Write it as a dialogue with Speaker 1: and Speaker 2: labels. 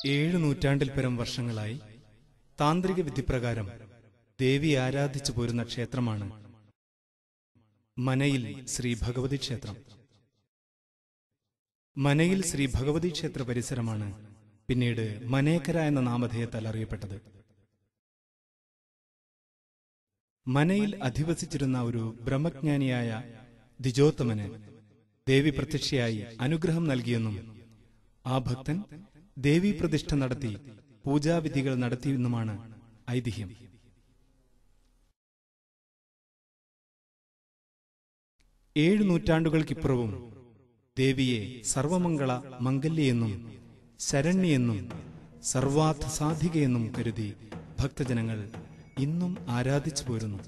Speaker 1: 7 നൂറ്റാണ്ടിൽ പരം വർഷങ്ങളായി താന്ത്രിക വിധിപ്രകാരം ദേവി ആരാധിച്ചു പോരുന്ന ക്ഷേത്രമാണ് മനയിൽ ശ്രീ ഭഗവതി ക്ഷേത്രം. മനയിൽ ശ്രീ ഭഗവതി ക്ഷേത്ര പരിസരമാണ് പിന്നീട് മനേക്കര എന്ന നാമധേയത്താൽ അറിയപ്പെട്ടത്. മനയിൽ അധിവസിച്ചിരുന്ന ഒരു ബ്രഹ്മജ്ഞാനിയായ ദ്വിജോത്തമന് ദേവി പ്രത്യക്ഷയായി അനുഗ്രഹം നൽകിയെന്നും ആ ഭക്തൻ ദേവീപ്രതിഷ്ഠ നടത്തി പൂജാവിധികൾ നടത്തിയെന്നുമാണ് ഐതിഹ്യം. ഏഴു നൂറ്റാണ്ടുകൾക്കിപ്പുറവും ദേവിയെ സർവമംഗള മംഗല്യെന്നും ശരണ്യെന്നും സർവാർത്ഥ സാധികയെന്നും കരുതി ഭക്തജനങ്ങൾ ഇന്നും ആരാധിച്ചു പോരുന്നു.